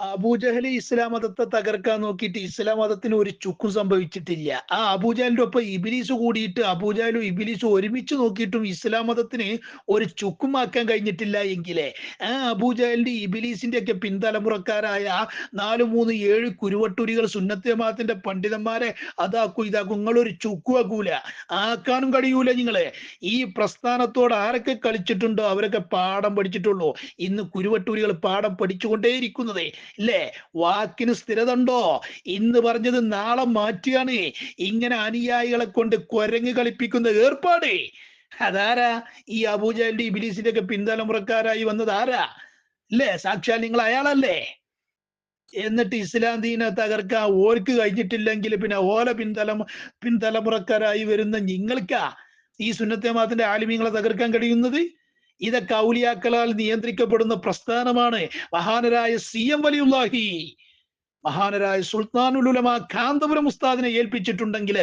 അബൂജഹൽ ഇസ്ലാം മതത്തെ തകർക്കാൻ നോക്കിയിട്ട് ഇസ്ലാം മതത്തിന് ഒരു ചുക്കും സംഭവിച്ചിട്ടില്ല. ആ അബൂജഹലിന്റെ ഒപ്പം ഇബിലീസ് കൂടിയിട്ട് അബൂജഹലും ഇബിലീസും ഒരുമിച്ച് നോക്കിയിട്ടും ഇസ്ലാം മതത്തിന് ഒരു ചുക്കുമാക്കാൻ കഴിഞ്ഞിട്ടില്ല എങ്കിലേ ആ അബൂജഹലിന്റെ ഇബിലീസിന്റെ ഒക്കെ പിൻതലമുറക്കാരായ 4, 3, 7 കുരുവട്ടൂരികൾ സുന്നത്ത് ജമാഅത്തിന്റെ പണ്ഡിതന്മാരെ അതാക്കും ഇതാക്കും നിങ്ങളൊരു ചുക്കുവാക്കൂല, ആക്കാനും കഴിയൂല. നിങ്ങളെ ഈ പ്രസ്ഥാനത്തോട് ആരൊക്കെ കളിച്ചിട്ടുണ്ടോ അവരൊക്കെ പാഠം പഠിച്ചിട്ടുള്ളൂ. ഇന്ന് കുരുവട്ടൂരികൾ പാഠം പഠിച്ചുകൊണ്ടേയിരിക്കുന്നതേ ഇല്ലേ? വാക്കിന് സ്ഥിരത ഉണ്ടോ? ഇന്ന് പറഞ്ഞത് നാളെ മാറ്റുകയാണ്. ഇങ്ങനെ അനുയായികളെ കൊണ്ട് കുരങ്ങ് കളിപ്പിക്കുന്ന ഏർപ്പാട് അതാരാ? ഈ അബൂജഹലിന്റെ ഇബ്ലീസിന്റെ ഒക്കെ പിൻതലമുറക്കാരായി വന്നത് ആരാ? അല്ലേ? സാക്ഷാൽ നിങ്ങൾ അയാളല്ലേ? എന്നിട്ട് ഇസ്ലാം ദീനെ തകർക്കാൻ ഓർക്ക് കഴിഞ്ഞിട്ടില്ലെങ്കിൽ പിന്നെ പിൻതലമുറക്കാരായി വരുന്ന നിങ്ങൾക്കാ ഈ സുന്നത്തെ ജമാഅത്തിന്റെ ആലിമീങ്ങളെ തകർക്കാൻ കഴിയുന്നത്? ഇതൊക്കെ ഔലിയാക്കളാൽ നിയന്ത്രിക്കപ്പെടുന്ന പ്രസ്ഥാനമാണ്. മഹാനരായ CM വലിയുല്ലാഹി, മഹാനരായ സുൽത്താനുൽ ഉലമ കാന്തപുരം ഉസ്താദിനെ ഏൽപ്പിച്ചിട്ടുണ്ടെങ്കിൽ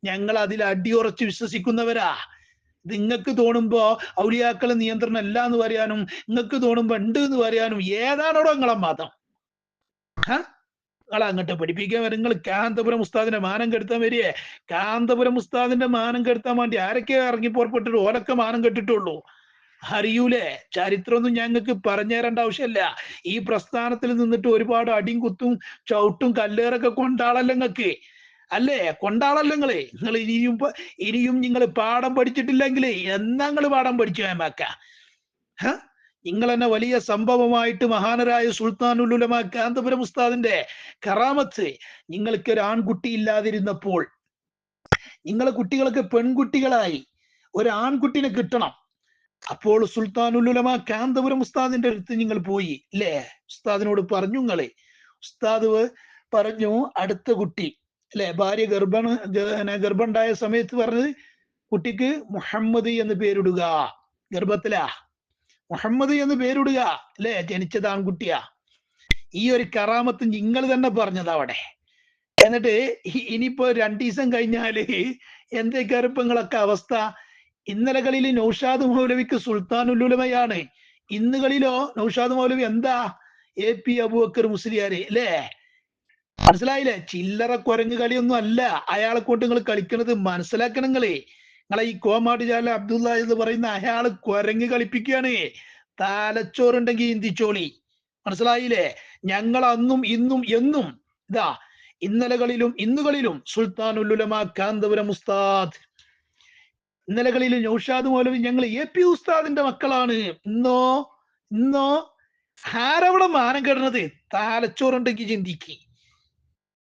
ഞങ്ങൾ അതിൽ അടിയുറച്ച് വിശ്വസിക്കുന്നവരാ. നിങ്ങൾക്ക് തോന്നുമ്പോ ഔലിയാക്കളെ നിയന്ത്രണം അല്ല എന്ന് പറയാനും നിങ്ങൾക്ക് തോന്നുമ്പോ ഉണ്ട് എന്ന് പറയാനും ഏതാണോ നിങ്ങളെ മതം? നിങ്ങൾ അങ്ങോട്ട് പഠിപ്പിക്കാൻ വരും. നിങ്ങൾ കാന്തപുരം ഉസ്താദിന്റെ മാനം കെടുത്താൻ വരികയെ? കാന്തപുരം ഉസ്താദിന്റെ മാനം കെടുത്താൻ വേണ്ടി ആരൊക്കെ ഇറങ്ങി പുറപ്പെട്ടിട്ട് ഓലൊക്കെ മാനം കെട്ടിട്ടുള്ളൂ. അറിയൂലേ? ചരിത്രമൊന്നും ഞങ്ങൾക്ക് പറഞ്ഞു തരേണ്ട ആവശ്യമില്ല. ഈ പ്രസ്ഥാനത്തിൽ നിന്നിട്ട് ഒരുപാട് അടിയും കുത്തും ചവിട്ടും കല്ലേറൊക്കെ കൊണ്ടാളല്ലോ നിങ്ങൾക്ക്, അല്ലേ? കൊണ്ടാളല്ലോ നിങ്ങൾ ഇനിയും നിങ്ങൾ പാഠം പഠിച്ചിട്ടില്ലെങ്കിൽ എന്നാ നിങ്ങൾ പാഠം പഠിച്ചു വേമാക്ക? നിങ്ങൾ തന്നെ വലിയ സംഭവമായിട്ട് മഹാനരായ സുൽത്താനുൽ ഉലമ കാന്തപുരം ഉസ്താദിന്റെ കറാമത്ത്. നിങ്ങൾക്ക് ഒരു ആൺകുട്ടി ഇല്ലാതിരുന്നപ്പോൾ നിങ്ങളെ കുട്ടികൾക്ക് പെൺകുട്ടികളായി ഒരു ആൺകുട്ടിനെ കിട്ടണം. അപ്പോൾ സുൽത്താനുൽ ഉലമ കാന്തപുരം ഉസ്താദിന്റെ അടുത്ത് നിങ്ങൾ പോയി അല്ലേ? ഉസ്താദിനോട് പറഞ്ഞു. ഉസ്താദ് പറഞ്ഞു അടുത്ത കുട്ടി അല്ലെ, ഭാര്യ ഗർഭമുണ്ടായ സമയത്ത് പറഞ്ഞത് കുട്ടിക്ക് മുഹമ്മദ് എന്ന് പേരിടുക. ഗർഭത്തിലാ മുഹമ്മദ് എന്ന് പേരിടുക അല്ലെ? ജനിച്ചത് ആൺകുട്ടിയാ. ഈ ഒരു കറാമത്ത് നിങ്ങൾ തന്നെ പറഞ്ഞത് അവിടെ. എന്നിട്ട് ഇനിയിപ്പോ 2 ദിവസം കഴിഞ്ഞാല് എന്തൊക്കെയാണ് ഇപ്പൊ നിങ്ങളൊക്കെ അവസ്ഥ? ഇന്നലകളിൽ നൗഷാദ് മൗലവിക്ക് സുൽത്താനുൽ ഉലമയാണ്, ഇന്നുകളിലോ നൗഷാദ് മൗലവി എന്താ? AP അബൂബക്കർ മുസ്ലിയാര് അല്ലേ? മനസ്സിലായില്ലേ? ചില്ലറ കുരങ്ങ് കളിയൊന്നും അല്ല അയാളെ കൊണ്ട് നിങ്ങൾ കളിക്കുന്നത്. മനസ്സിലാക്കണം നിങ്ങളെ ഈ കോമാട്ടിജാല അബ്ദുള്ള എന്ന് പറയുന്ന അയാള് കുരങ്ങ് കളിപ്പിക്കുകയാണ്. തലച്ചോറുണ്ടെങ്കിൽ ഇന്തിച്ചോളി. മനസ്സിലായില്ലേ? ഞങ്ങൾ അന്നും ഇന്നും എന്നും ഇതാ ഇന്നലകളിലും ഇന്നുകളിലും സുൽത്താനുൽ ഉലമ കാന്തപുരം ഉസ്താദ്, ഇന്നലകളിൽ നൗഷാദ് മൗലവി ഞങ്ങൾ AP ഉസ്താദിന്റെ മക്കളാണ്. ഇന്നോ ആരവിടെ മാനം കെടുന്നത്? തലച്ചോറുണ്ടെങ്കിൽ ചിന്തിക്ക്.